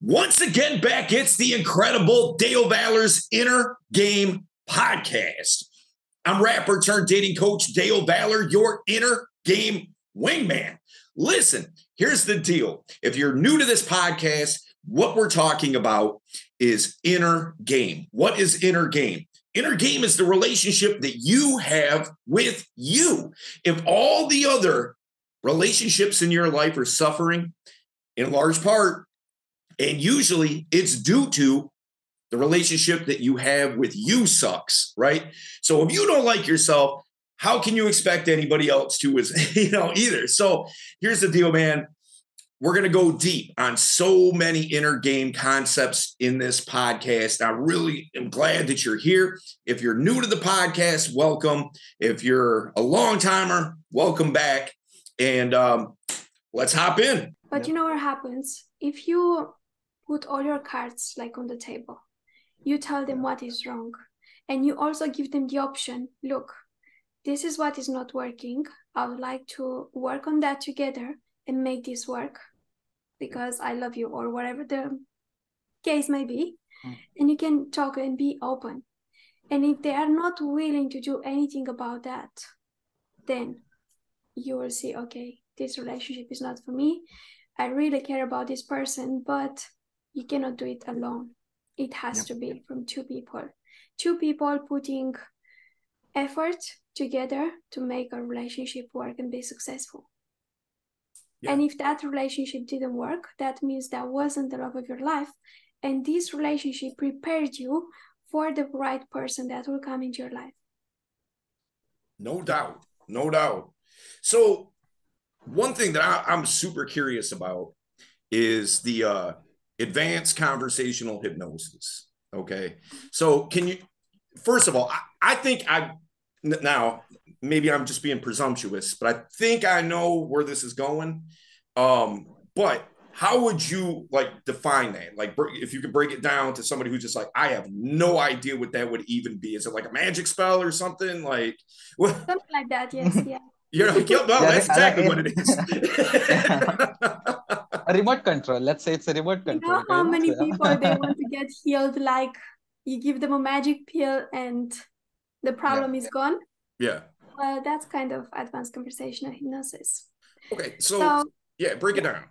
Once again, back, it's the incredible Dale Valor's Inner Game Podcast. I'm rapper turned dating coach Dale Valor, your inner game wingman. Listen, here's the deal. If you're new to this podcast, what we're talking about is inner game. What is inner game? Inner game is the relationship that you have with you. If all the other relationships in your life are suffering, in large part, and usually it's due to the relationship that you have with you sucks, right? So if you don't like yourself, how can you expect anybody else to either? So here's the deal, man. We're going to go deep on so many inner game concepts in this podcast. I really am glad that you're here. If you're new to the podcast, welcome. If you're a long timer, welcome back. And let's hop in. But you know what happens? If you put all your cards like on the table, you tell them what is wrong, and you also give them the option, look, this is what is not working. I would like to work on that together and make this work because I love you, or whatever the case may be. And you can talk and be open. And if they are not willing to do anything about that, then you will see, okay, this relationship is not for me. I really care about this person, but you cannot do it alone. It has to be from two people. Two people putting effort together to make a relationship work and be successful. Yeah. And if that relationship didn't work, that means that wasn't the love of your life. And this relationship prepared you for the right person that will come into your life. No doubt. No doubt. So one thing that I'm super curious about is the advanced conversational hypnosis. Okay. So can you, first of all, I think now maybe I'm just being presumptuous, but I think I know where this is going. But how would you define that? Like, if you could break it down to somebody who's just like, I have no idea what that would even be. Is it like a magic spell or something? Like, what? Something like that. Yes. Yeah. You're like, no, that's exactly what it is. A remote control. Let's say it's a remote control. You know how many people they want to get healed? Like, you give them a magic pill and the problem is gone. Yeah. That's kind of advanced conversational hypnosis. Okay. So break it down.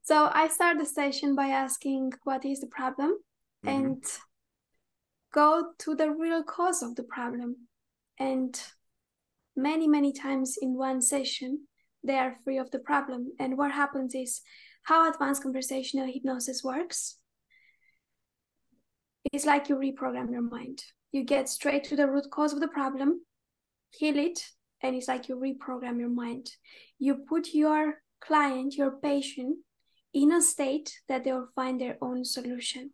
So I start the session by asking what is the problem and go to the real cause of the problem. And many, many times in one session, they are free of the problem. And what happens is, how advanced conversational hypnosis works is like you reprogram your mind. You get straight to the root cause of the problem, heal it, and it's like you reprogram your mind. You put your client, your patient, in a state that they will find their own solution.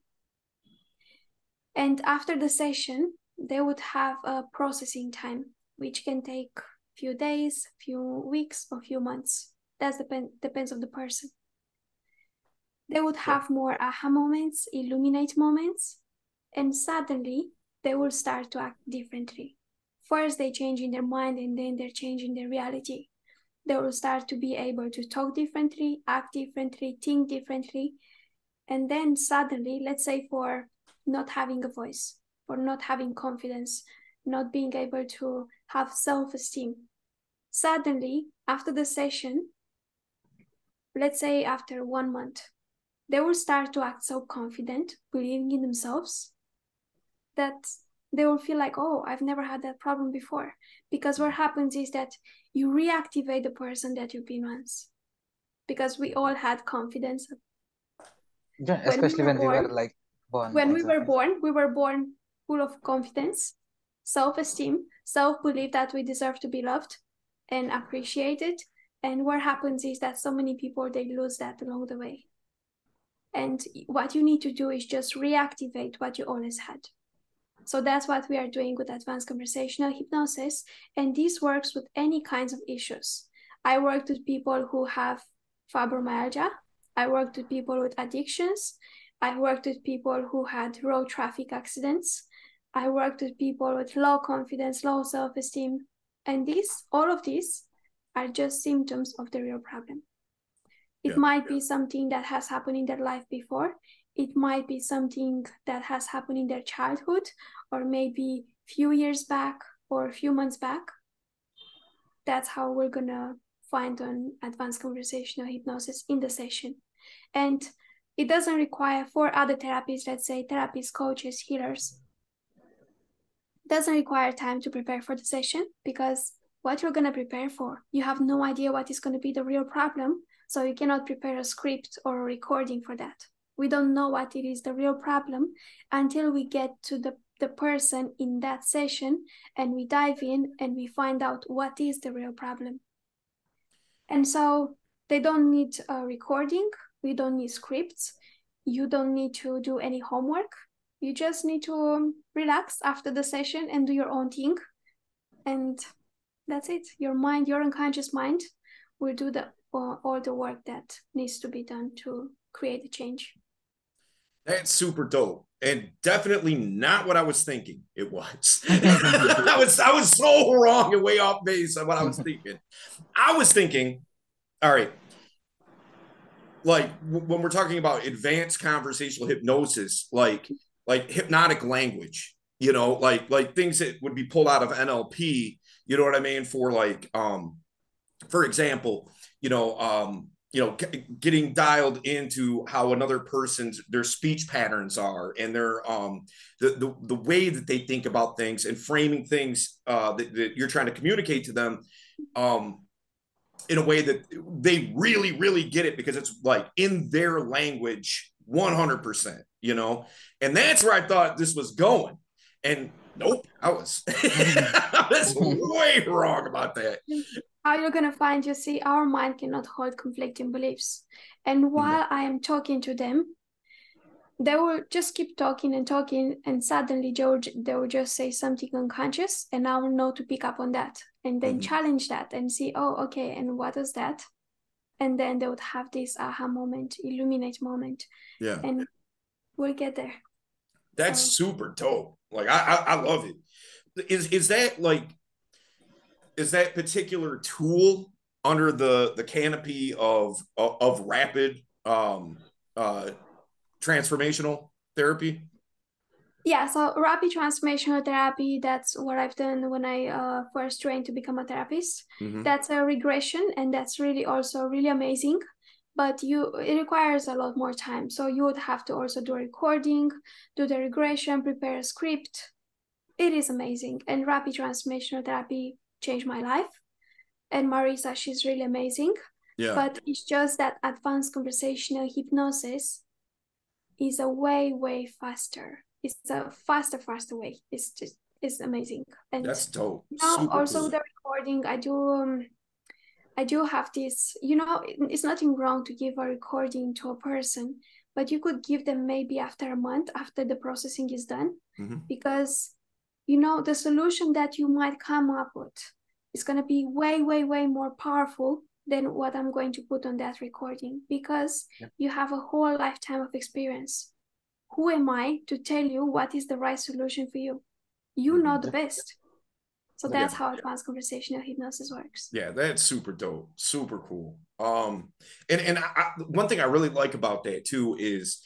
And after the session, they would have a processing time, which can take a few days, few weeks, or few months. That depends on the person. They would have more aha moments, illuminate moments, and suddenly they will start to act differently. First, they change in their mind, and then they're changing their reality. They will start to be able to talk differently, act differently, think differently. And then suddenly, let's say for not having a voice, for not having confidence, not being able to have self-esteem, suddenly, after the session, let's say after 1 month, they will start to act so confident, believing in themselves, that they will feel like, oh, I've never had that problem before. Because what happens is that you reactivate the person that you've been once. Because we all had confidence. Yeah, especially when we were like born. When we were born full of confidence, self-esteem, self-belief that we deserve to be loved and appreciated. And what happens is that so many people, they lose that along the way. And what you need to do is just reactivate what you always had. So that's what we are doing with advanced conversational hypnosis. And this works with any kinds of issues. I worked with people who have fibromyalgia. I worked with people with addictions. I worked with people who had road traffic accidents. I worked with people with low confidence, low self-esteem. And all of these are just symptoms of the real problem. It might be something that has happened in their life before. It might be something that has happened in their childhood, or maybe a few years back or a few months back. That's how we're gonna find an advanced conversational hypnosis in the session. And it doesn't require, for other therapists, let's say therapists, coaches, healers, doesn't require time to prepare for the session, because what you're going to prepare for, you have no idea what is going to be the real problem. So you cannot prepare a script or a recording for that. We don't know what it is, the real problem, until we get to the person in that session and we dive in and we find out what is the real problem. And so they don't need a recording. We don't need scripts. You don't need to do any homework. You just need to relax after the session and do your own thing. And that's it. Your mind, your unconscious mind, will do all the work that needs to be done to create a change. That's super dope. And definitely not what I was thinking it was. I was so wrong and way off base on what I was thinking. I was thinking, all right, like when we're talking about advanced conversational hypnosis, like hypnotic language, like things that would be pulled out of NLP, you know what I mean? For like, for example, getting dialed into how another person's their speech patterns are, and their the way that they think about things and framing things that you're trying to communicate to them in a way that they really, really get it, because it's like in their language 100%, and that's where I thought this was going. And nope, I was way wrong about that. How you're going to find, you see, our mind cannot hold conflicting beliefs. And while I am talking to them, they will just keep talking and talking, and suddenly they will just say something unconscious, and I will know to pick up on that and then challenge that and see, oh, okay, and what is that? And then they would have this aha moment, illuminate moment. Yeah. And we'll get there. That's super dope. Like, I love it. Is that particular tool under the canopy of rapid transformational therapy? Yeah, so rapid transformational therapy, that's what I've done when I first trained to become a therapist. That's a regression, and that's really also really amazing, but it requires a lot more time. So you would have to also do a recording, do the regression, prepare a script. It is amazing. And rapid transformational therapy changed my life. And Marisa, she's really amazing. Yeah. But it's just that advanced conversational hypnosis is a way, way faster. It's a faster way. It's amazing. And that's dope. Now super also cool. The recording, I do have this, it's nothing wrong to give a recording to a person, but you could give them maybe after a month, after the processing is done, because the solution that you might come up with is going to be way, way, way more powerful than what I'm going to put on that recording, because you have a whole lifetime of experience. Who am I to tell you what is the right solution for you? You know the best. So that's how advanced conversational hypnosis works. Yeah, that's super dope. Super cool. And one thing I really like about that too is,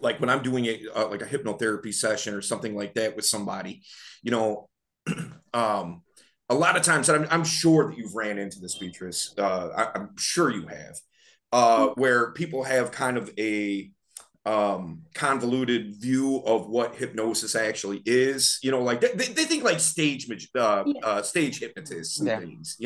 like when I'm doing like a hypnotherapy session or something like that with somebody, a lot of times, and I'm sure that you've ran into this, Beatrice. I'm sure you have, where people have kind of a convoluted view of what hypnosis actually is. Like they think like stage hypnotists and things,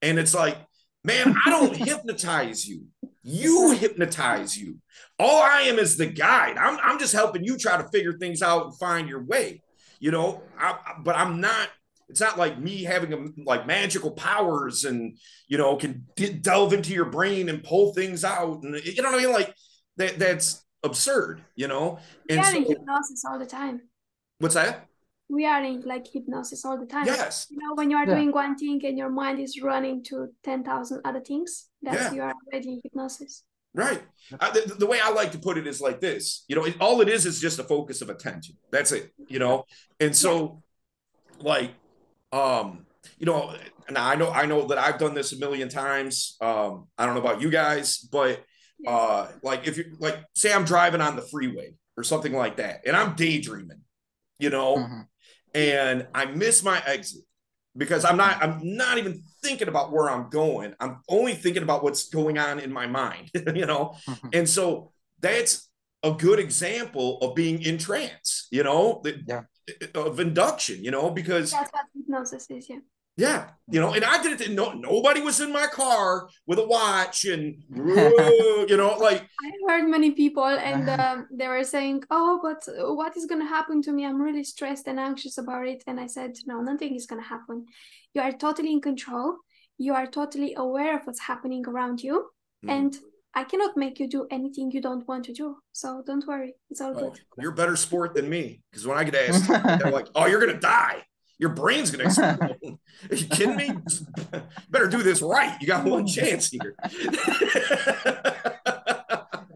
and it's like, man, I don't hypnotize you. You hypnotize you. All I am is the guide. I'm just helping you try to figure things out and find your way, but I'm not. It's not like me having like magical powers and, can delve into your brain and pull things out. And you know what I mean? Like that's absurd, And we are in hypnosis all the time. What's that? We are in like hypnosis all the time. Yes. When you are doing one thing and your mind is running to 10,000 other things, that's you are already in hypnosis. Right. The way I like to put it is like this, all it is just a focus of attention. That's it, And so like, You know, now I know that I've done this a million times. I don't know about you guys, but Yes. like if you like, say I'm driving on the freeway or something like that, and I'm daydreaming, you know, Mm-hmm. and I miss my exit because I'm not even thinking about where I'm going. I'm only thinking about what's going on in my mind, you know, Mm-hmm. and so that's a good example of being in trance, you know, Yeah. of induction, you know, because That's what hypnosis is, yeah. yeah, you know, and I did it. No, nobody was in my car with a watch, and you know, like I heard many people, and they were saying, "Oh, but what is going to happen to me? I'm really stressed and anxious about it." And I said, "No, nothing is going to happen. You are totally in control. You are totally aware of what's happening around you, and I cannot make you do anything you don't want to do. So don't worry, it's all oh, good." you're a better sport than me because when I get asked, they're like, "Oh, you're gonna die. Your brain's gonna explode." Are you kidding me? Better do this right. You got one chance here.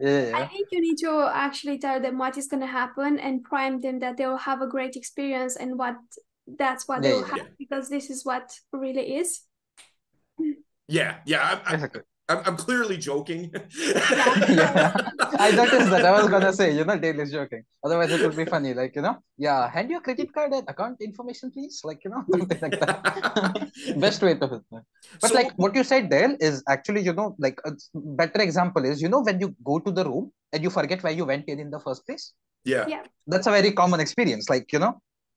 I Yeah. think you need to actually tell them what is going to happen and prime them that they will have a great experience and that's what they Yeah. will Yeah. have because this is what really is. Yeah, yeah. Exactly. I'm clearly joking. Yeah. Yeah, I noticed that. I was gonna say, Dale is joking. Otherwise, it would be funny. Like, yeah, hand your credit card and account information, please. Like, something like that. Best way to it. But like So what you said, Dale, is actually, like a better example is, when you go to the room and you forget why you went in the first place. yeah, Yeah. That's a very common experience. Like, you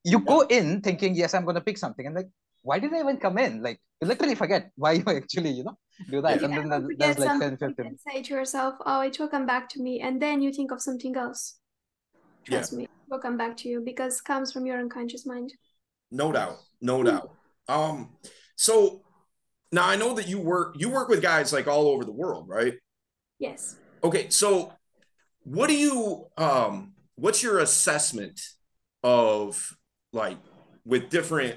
yeah, go in thinking, yes, I'm gonna pick something, and like, why did I even come in? Like, you literally forget why you actually, do yeah. that. If you And then ever there's forget like something, 10, you 15. can say to yourself, "Oh, it will come back to me," and then you think of something else. Yeah. Trust me, it will come back to you because it comes from your unconscious mind. No doubt, no Mm. doubt. So now I know that you work with guys like all over the world, right? Yes. Okay, so what do you what's your assessment of like with different,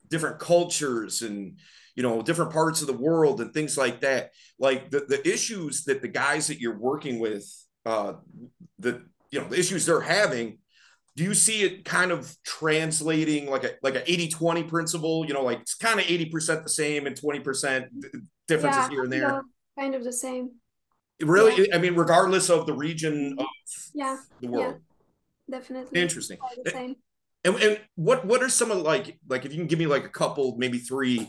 different cultures and different parts of the world and things like that, like the issues that the guys that you're working with, the the issues they're having, do you see it kind of translating like a 80-20 principle, like it's kind of 80% the same and 20% differences Yeah, here and I feel there? kind of the same. Yeah. Really, I mean, regardless of the region of Mhm. Yeah. the Yeah. world. Definitely. Interesting. All the same. And what are some of like if you can give me like a couple, maybe three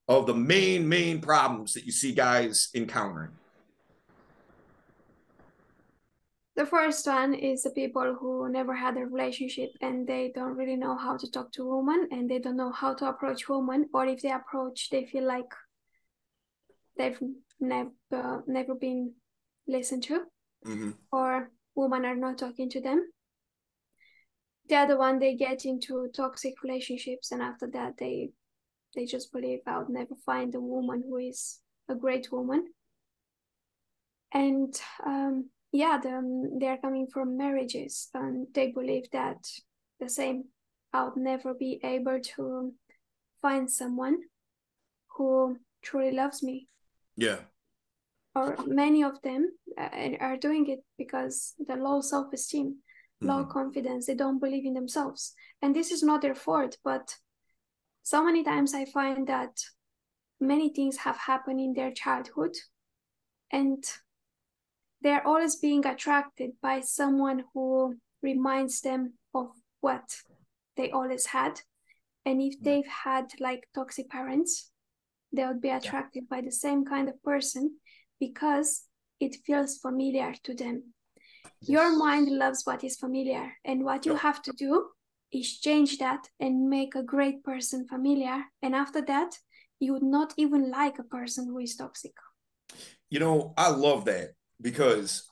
of the main problems that you see guys encountering? The first one is the people who never had a relationship and they don't really know how to talk to a woman and they don't know how to approach women, or if they approach, they feel like they've never been listened to, Mm-hmm. or women are not talking to them. The other one, they get into toxic relationships and after that they just believe I'll never find a woman who is a great woman. And yeah, they're coming from marriages and they believe that the same, I would never be able to find someone who truly loves me. Yeah. Or many of them are doing it because the low self-esteem, low Mm-hmm. confidence, they don't believe in themselves, and this is not their fault, but so many times I find that many things have happened in their childhood and they're always being attracted by someone who reminds them of what they always had. And if Yeah. they've had like toxic parents, they would be Yeah. attracted by the same kind of person because it feels familiar to them. Your Yes. mind loves what is familiar, and what you Yep. have to do is change that and make a great person familiar. And after that, you would not even like a person who is toxic. I love that because,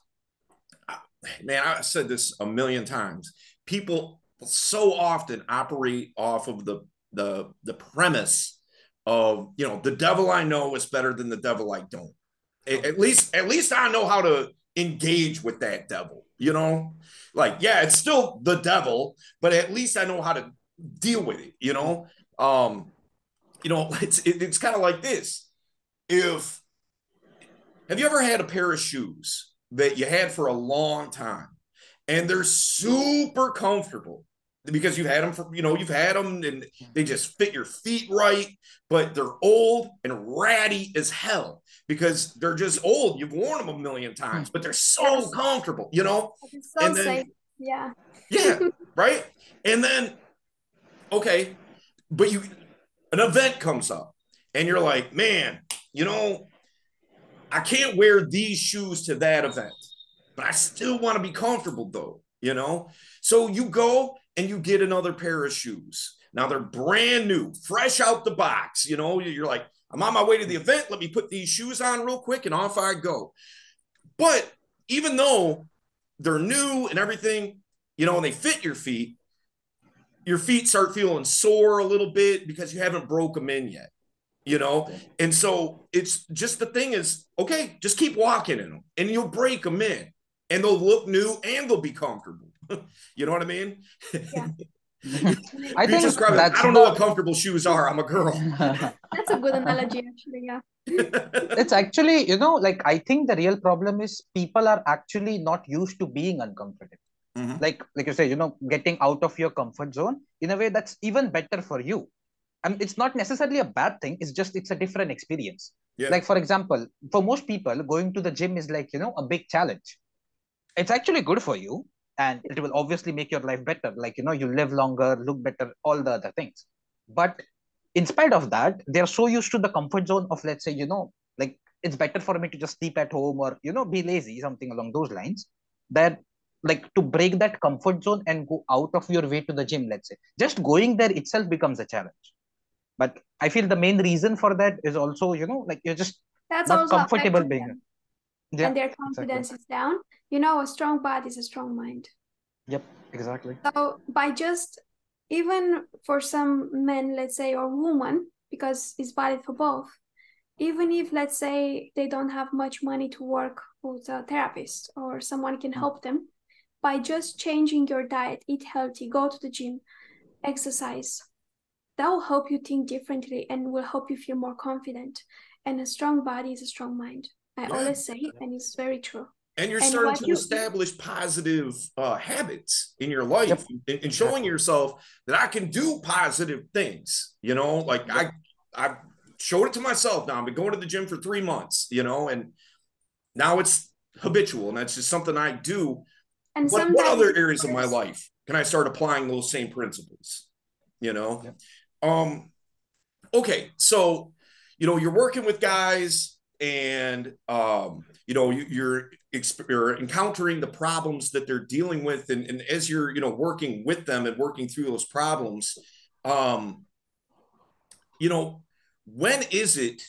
man, I said this a million times. People so often operate off of the premise of, the devil I know is better than the devil I don't. At least I know how to engage with that devil, like, yeah, it's still the devil, but at least I know how to deal with it. um it's kind of like this. If Have you ever had a pair of shoes that you had for a long time and they're super comfortable, because you've had them for, you've had them and they just fit your feet right, but they're old and ratty as hell because they're just old. You've worn them a million times, but they're so comfortable, It's so and then, safe. Yeah. Yeah, right. And then, okay, but an event comes up and you're like, man, I can't wear these shoes to that event, but I still want to be comfortable though. So you go and you get another pair of shoes. Now they're brand new, fresh out the box. You're like, I'm on my way to the event. Let me put these shoes on real quick and off I go. But even though they're new and everything, and they fit your feet start feeling sore a little bit because you haven't broke them in yet. And so it's just, the thing is, okay, just keep walking in them and you'll break them in and they'll look new and they'll be comfortable. You know what I mean? Yeah. I think I don't know what comfortable shoes are. I'm a girl. That's a good analogy, actually. Yeah. It's actually, like, I think the real problem is people are actually not used to being uncomfortable. Mm-hmm. Like you say, getting out of your comfort zone in a way that's even better for you. And it's not necessarily a bad thing. It's a different experience. Yeah. Like, for example, for most people, going to the gym is like, a big challenge. It's actually good for you. And it will obviously make your life better. Like, you live longer, look better, all the other things. But in spite of that, they're so used to the comfort zone of, let's say, like, it's better for me to just sleep at home or, be lazy, something along those lines, that, like, to break that comfort zone and go out of your way to the gym, let's say, just going there itself becomes a challenge. But I feel the main reason for that is also, like, you're just That's not also comfortable affecting being them. Yeah, And their confidence is down. A strong body is a strong mind. Yep, exactly. So by just, even for some men, let's say, or women, because it's valid for both, even if, let's say, they don't have much money to work with a therapist or someone can help them, by just changing your diet, eat healthy, go to the gym, exercise, that will help you think differently and will help you feel more confident. And a strong body is a strong mind. I always say it, and it's very true. And you're starting to establish positive habits in your life. Yep. And showing yourself that I can do positive things, like I showed it to myself now. I've been going to the gym for 3 months, and now it's habitual and that's just something I do. And what other areas of my life can I start applying those same principles? Yep. Okay. So, you're working with guys and, you're encountering the problems that they're dealing with. And as you're, working with them and working through those problems, when is it,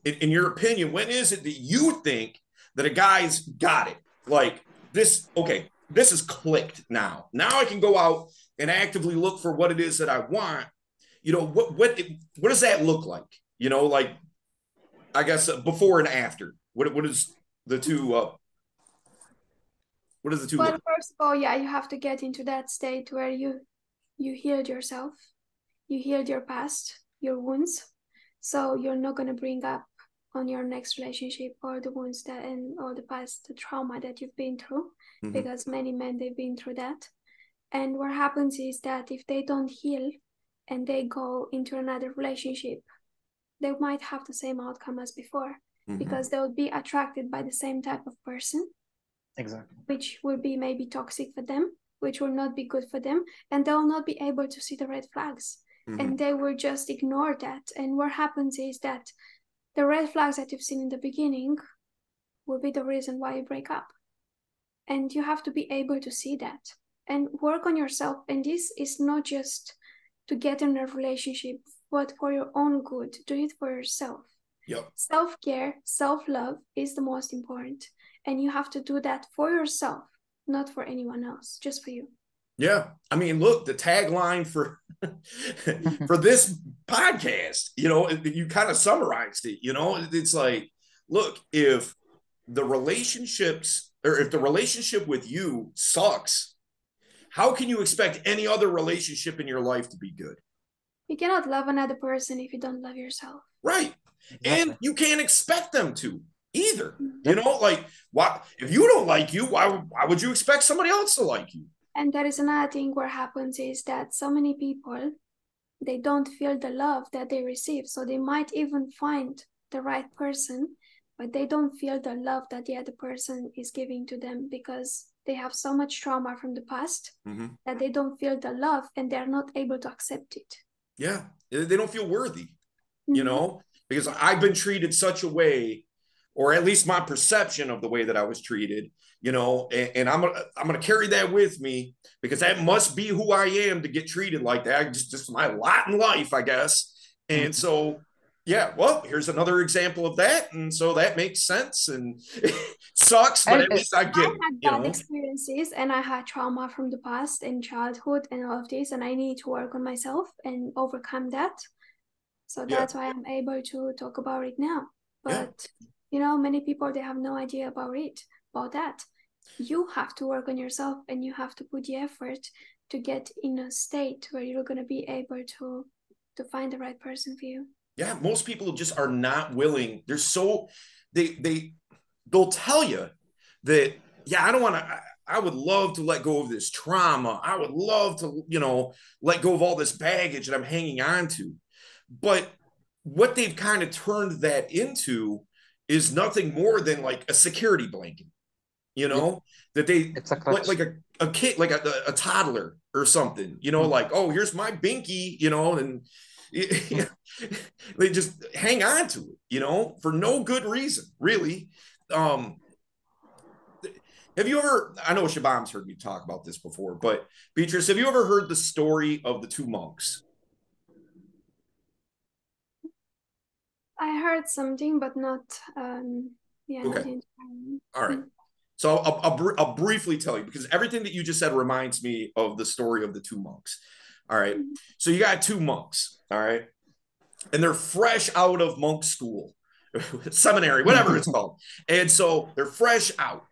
in your opinion, when is it that you think that a guy's got it? Like this, okay, this is clicked now. Now I can go out and actively look for what it is that I want. What does that look like? Like, I guess before and after. What is the two? What is the two? Well, first of all, yeah, you have to get into that state where you healed yourself, you healed your past, your wounds, so you're not gonna bring up on your next relationship or the wounds that or the past, the trauma that you've been through, because many men, they've been through that. And what happens is that if they don't heal and they go into another relationship, they might have the same outcome as before, because they will be attracted by the same type of person. Exactly. Which will be maybe toxic for them, which will not be good for them, and they will not be able to see the red flags. And they will just ignore that. And what happens is that the red flags that you've seen in the beginning will be the reason why you break up. And you have to be able to see that and work on yourself. And this is not just to get in a relationship, but for your own good. Do it for yourself. Yep. Self-care, self-love is the most important. And you have to do that for yourself, not for anyone else, just for you. Yeah. I mean, look, the tagline for for this podcast, you kind of summarized it. It's like, look, if the relationship with you sucks, how can you expect any other relationship in your life to be good? You cannot love another person if you don't love yourself. Right. Exactly. And you can't expect them to either. Like, why, if you don't like you, why would you expect somebody else to like you? And there is another thing where happens is that so many people, they don't feel the love that they receive. So they might even find the right person, but they don't feel the love that the other person is giving to them because they have so much trauma from the past that they don't feel the love and they're not able to accept it. Yeah. They don't feel worthy, you know, because I've been treated such a way, or at least my perception of the way that I was treated, you know, and I'm gonna carry that with me because that must be who I am to get treated like that. Just my lot in life, I guess. And so, yeah, well, here's another example of that, and so that makes sense. And it sucks, but at least I get it. I had bad experiences, and I had trauma from the past and childhood and all of this, and I need to work on myself and overcome that. So that's why I'm able to talk about it now. But you know, many people, they have no idea about that. You have to work on yourself and you have to put the effort to get in a state where you're going to be able to find the right person for you. Yeah, most people just are not willing. They're so they'll tell you that, yeah, I don't want to, I would love to let go of this trauma. I would love to, you know, let go of all this baggage that I'm hanging on to. But what they've kind of turned that into is nothing more than like a security blanket, you know, that they, it's a like a kid, like a toddler or something, you know, like, oh, here's my binky, you know, and they just hang on to it, you know, for no good reason, really. Have you ever, I know Shabam's heard me talk about this before, but Beatrice, have you ever heard the story of the two monks? I heard something, but not, okay. All right. So I'll briefly tell you, because everything that you just said reminds me of the story of the two monks. All right. So you got two monks. All right. And they're fresh out of monk school, seminary, whatever it's called. And so they're fresh out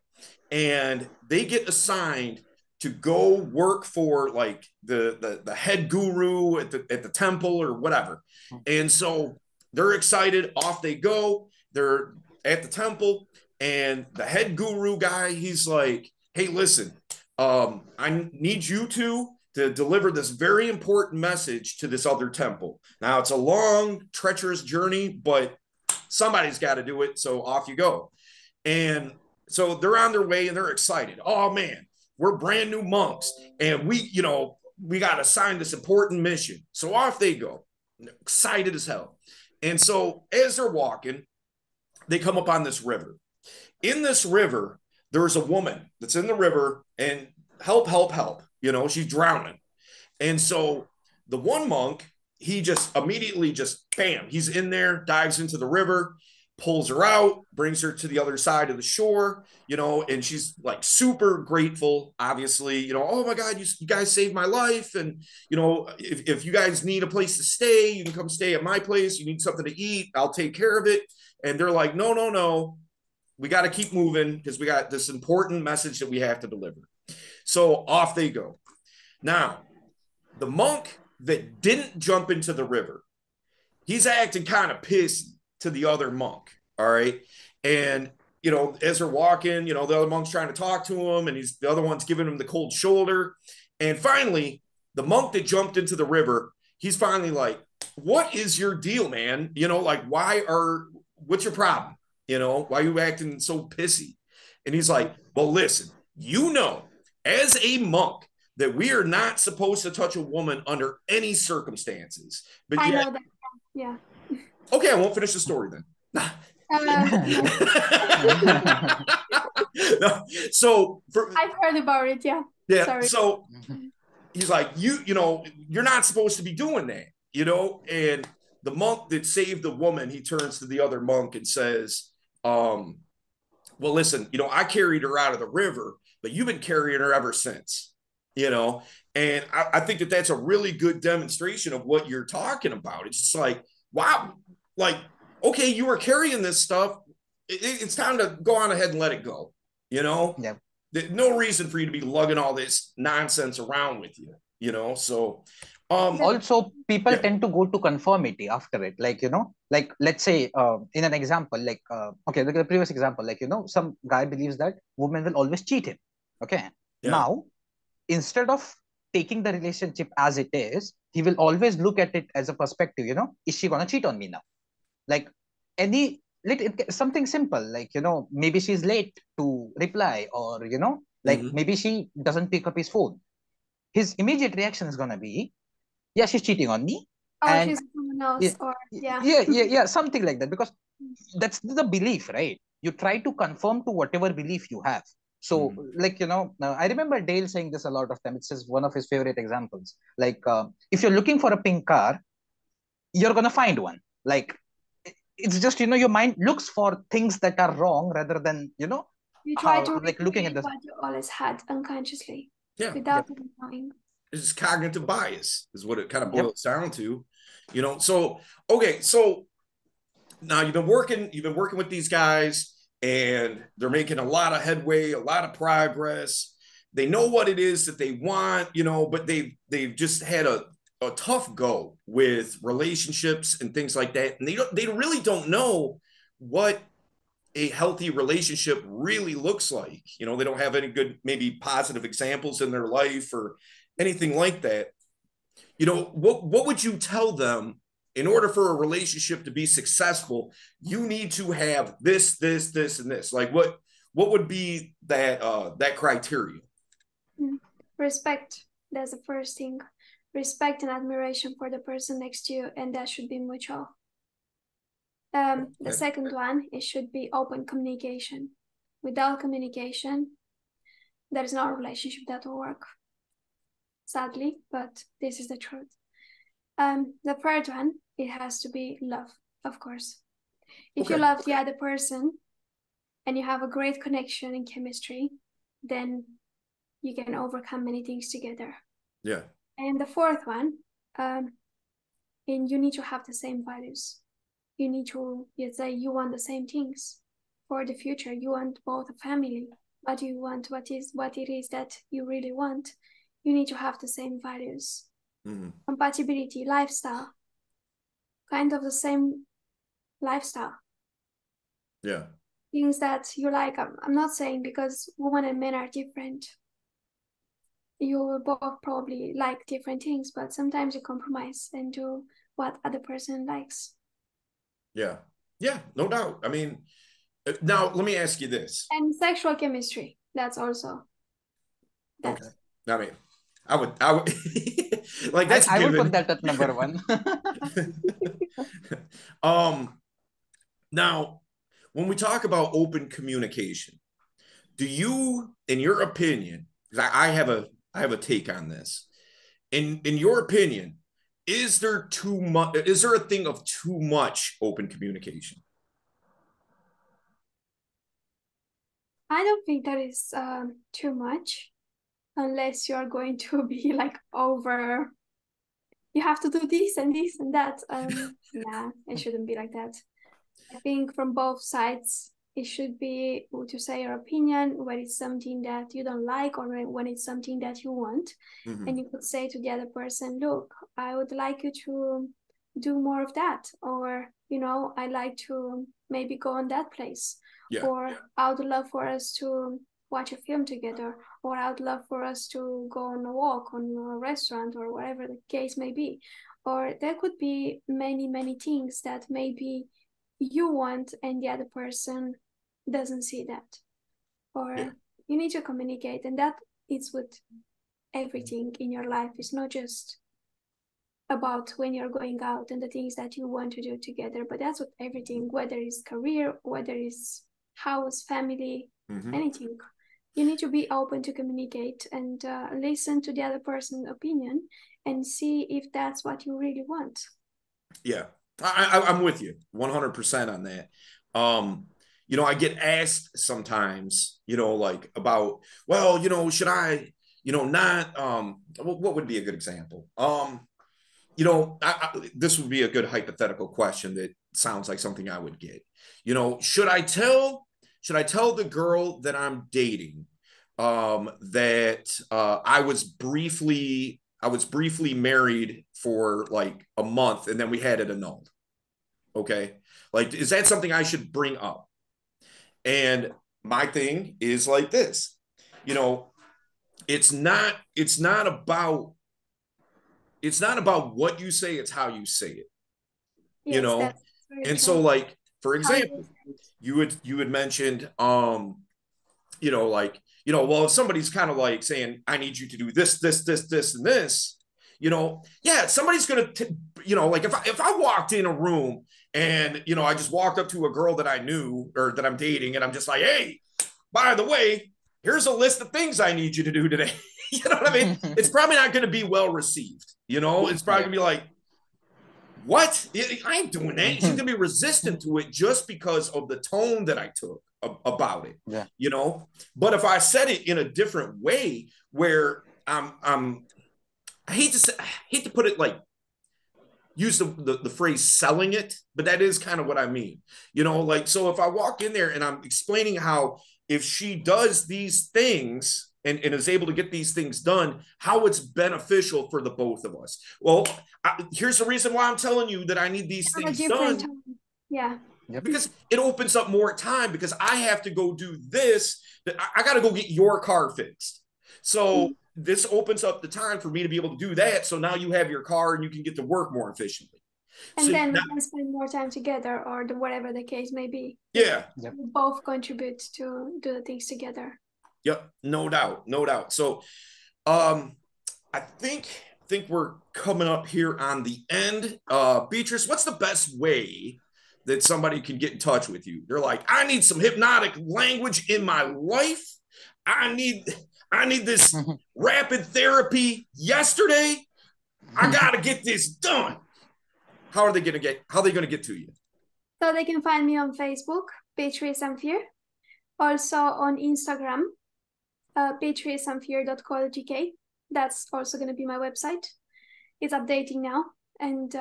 and they get assigned to go work for like the head guru at the temple or whatever. And so they're excited. Off they go. They're at the temple. And the head guru guy, he's like, hey, listen, I need you to deliver this very important message to this other temple. Now, it's a long, treacherous journey, but somebody's got to do it. So off you go. And so they're on their way and they're excited. Oh, man, we're brand new monks. And we got assigned this important mission. So off they go, excited as hell. And so as they're walking, they come up on this river. In this river, there's a woman that's in the river and help, help, help. You know, she's drowning. And so the one monk, he just immediately just, bam, he's in there, dives into the river, pulls her out, brings her to the other side of the shore, you know, and she's like super grateful, obviously, you know, oh my God, you guys saved my life. And, you know, if you guys need a place to stay, you can come stay at my place. You need something to eat, I'll take care of it. And they're like, no, no, no. We got to keep moving because we got this important message that we have to deliver. So off they go. Now, the monk that didn't jump into the river, he's acting kind of pissy to the other monk. All right. And, you know, as they're walking, you know, the other monk's trying to talk to him and the other one's giving him the cold shoulder. And finally, the monk that jumped into the river, he's finally like, what is your deal, man? You know, like, what's your problem? You know, why are you acting so pissy? And he's like, well, listen, you know, as a monk, that we are not supposed to touch a woman under any circumstances. But I know that. Yeah. Okay, I won't finish the story then. No, so I've heard about it. Yeah. Yeah. Sorry. So he's like, you know, you're not supposed to be doing that, you know. And the monk that saved the woman, he turns to the other monk and says, well, listen, you know, I carried her out of the river, but you've been carrying her ever since, you know. And I think that that's a really good demonstration of what you're talking about. It's just like, wow, like, okay, you were carrying this stuff. It's time to go on ahead and let it go, you know. Yeah. No reason for you to be lugging all this nonsense around with you, you know. So also people tend to go to conformity after it, like, you know, like, let's say in an example, like okay, look at the previous example, like, you know, some guy believes that women will always cheat him. Okay. Now instead of taking the relationship as it is, he will always look at it as a perspective, is she gonna cheat on me now? Like something simple, like, maybe she's late to reply, or, like maybe she doesn't pick up his phone. His immediate reaction is gonna be, yeah, she's cheating on me. Or And she's someone else, or something like that, because that's the belief, right? You try to conform to whatever belief you have. So, like, I remember Dale saying this a lot of time. It's just one of his favorite examples. Like, if you're looking for a pink car, you're gonna find one. Like, it's just, your mind looks for things that are wrong rather than, you try how, to like, looking at recreate this. what you always had unconsciously, Yeah. without even knowing. It's cognitive bias is what it kind of Yep. boils down to, So, okay. So now you've been working with these guys, and they're making a lot of headway, a lot of progress. They know what it is that they want, but they've just had a tough go with relationships and things like that. And they really don't know what a healthy relationship really looks like. They don't have any good, maybe positive examples in their life or anything like that. What would you tell them? In order for a relationship to be successful, you need to have this, this, this, and this. Like what would be that criteria? Respect. That's the first thing. Respect and admiration for the person next to you, and that should be mutual. The second one, it should be open communication. Without communication, there is no relationship that will work. Sadly, but this is the truth. The third one, it has to be love, of course. If you love the other person and you have a great connection and chemistry, then you can overcome many things together. Yeah. And the fourth one, and you need to have the same values. You need to, say you want the same things for the future. You want both a family, but you want what it is that you really want. You need to have the same values. Compatibility, lifestyle, kind of the same lifestyle. Yeah. Things that you like. I'm not saying because women and men are different. You will both probably like different things, but sometimes you compromise and do what other person likes. Yeah. Yeah, no doubt. I mean, now let me ask you this. And sexual chemistry, that's also that. Okay. I mean, I would like that's I would put that at number one. Now, when we talk about open communication, do you, in your opinion, because I have a take on this, in your opinion, is there too much? Is there a thing of too much open communication? I don't think that is too much, unless you're going to be like over. You have to do this and this and that. Nah, it shouldn't be like that. I think from both sides, it should be to say your opinion when it's something that you don't like or when it's something that you want. And you could say to the other person, look, I would like you to do more of that. Or, I like to maybe go on that place. Yeah. Or I would love for us to watch a film together. Or I would love for us to go on a walk on a restaurant or whatever the case may be. Or there could be many, many things that maybe you want and the other person doesn't see that. Or you need to communicate, and that is with everything in your life. It's not just about when you're going out and the things that you want to do together, but that's with everything, whether it's career, whether it's house, family, anything. You need to be open to communicate and listen to the other person's opinion and see if that's what you really want. Yeah, I'm with you 100% on that. I get asked sometimes, like about, well, should I, not, what would be a good example? This would be a good hypothetical question that sounds like something I would get. Should I tell the girl that I'm dating that I was briefly married for like a month and then we had it annulled? Okay. Like, is that something I should bring up? And my thing is like this, it's not about what you say, it's how you say it. You Yes, know? that's very And true. so like, for How you example, say it. you had mentioned like, well, if somebody's kind of like saying, I need you to do this, this, this, this, and this, yeah, somebody's gonna, like if I walked in a room and I just walked up to a girl that I knew or that I'm dating, and I'm just like, hey, by the way, here's a list of things I need you to do today. You know what I mean? It's probably not going to be well received. It's probably going to be like, what? I ain't doing that. She's going to be resistant to it just because of the tone that I took about it. Yeah. But if I said it in a different way where I hate to put it like, use the phrase selling it, but that is kind of what I mean. Like, so if I walk in there and I'm explaining how if she does these things and is able to get these things done, how it's beneficial for the both of us. Well, here's the reason why I'm telling you that I need these things done. Yeah. Yep. Because it opens up more time, because I have to go do this. I got to go get your car fixed. So this opens up the time for me to be able to do that. So now you have your car and you can get to work more efficiently. And then we can spend more time together, or whatever the case may be. Yeah. Yep. We both contribute to do the things together. Yep. No doubt. So I think we're coming up here on the end. Beatrice, what's the best way that somebody can get in touch with you? They're like, I need some hypnotic language in my life. I need this rapid therapy yesterday. I got to get this done. How are they going to get to you? So they can find me on Facebook, Beatrice Zamfir. Also on Instagram, beatricezamfir.co.uk. That's also going to be my website. It's updating now. And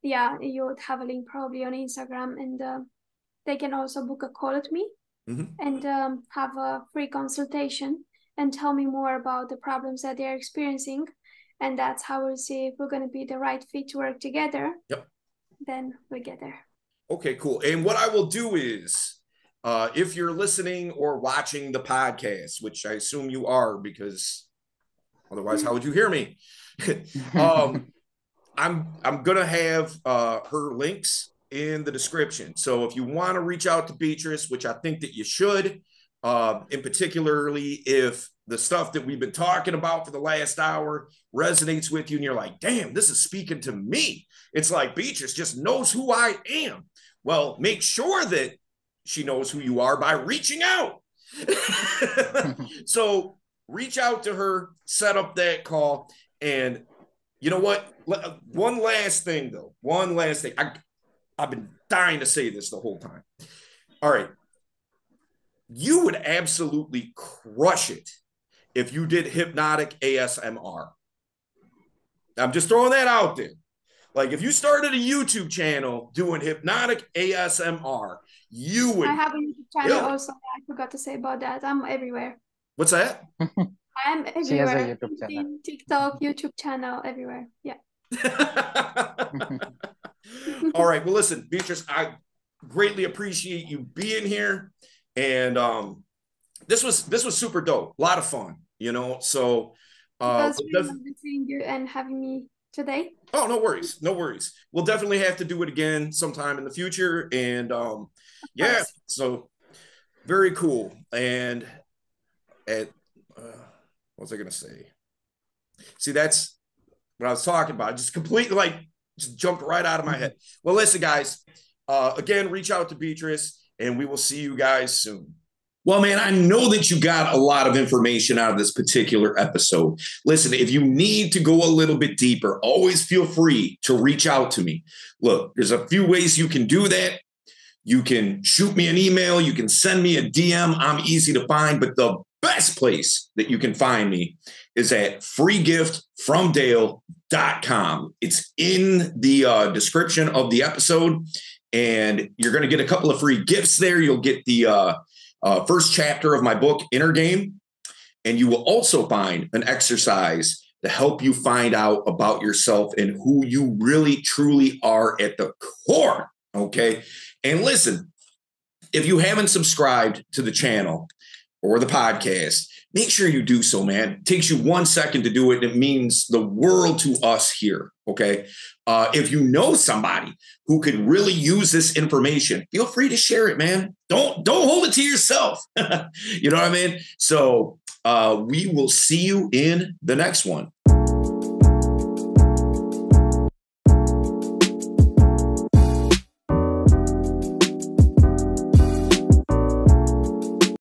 you would have a link probably on Instagram. And they can also book a call with me and have a free consultation and tell me more about the problems that they're experiencing. And that's how we'll see if we're going to be the right fit to work together. Yep. Then we get there. Okay, cool. And what I will do is, if you're listening or watching the podcast, which I assume you are, because otherwise, how would you hear me? I'm gonna have her links in the description. So if you want to reach out to Beatrice, which I think that you should, and particularly if the stuff that we've been talking about for the last hour resonates with you and you're like, damn, this is speaking to me. It's like Beatrice just knows who I am. Well, make sure that she knows who you are by reaching out. So reach out to her, set up that call. And you know what? One last thing, though. I've been dying to say this the whole time. All right. You would absolutely crush it if you did hypnotic ASMR. I'm just throwing that out there. Like, if you started a YouTube channel doing hypnotic ASMR, you would. I have a YouTube channel also. I forgot to say about that. I'm everywhere. What's that? I am everywhere. She has a YouTube channel. TikTok, YouTube channel, everywhere. Yeah. All right. Well, listen, Beatrice, I greatly appreciate you being here. And this was super dope. A lot of fun, So it was really lovely seeing you and having me today. Oh, no worries. We'll definitely have to do it again sometime in the future. And so very cool. And what was I gonna say? See, that's what I was talking about. Just completely just jumped right out of my head. Well, listen, guys, again, reach out to Beatrice and we will see you guys soon. Well, man, I know that you got a lot of information out of this particular episode. Listen, if you need to go a little bit deeper, always feel free to reach out to me. Look, there's a few ways you can do that. You can shoot me an email. You can send me a DM. I'm easy to find, but the best place that you can find me is at freegiftfromdale.com. It's in the description of the episode, and you're going to get a couple of free gifts there. You'll get the first chapter of my book, Inner Game. And you will also find an exercise to help you find out about yourself and who you really, truly are at the core. Okay. And listen, if you haven't subscribed to the channel or the podcast, make sure you do so, man. It takes you 1 second to do it. And it means the world to us here. Okay. If you know somebody who could really use this information, feel free to share it, man. Don't hold it to yourself. You know what I mean? So we will see you in the next one.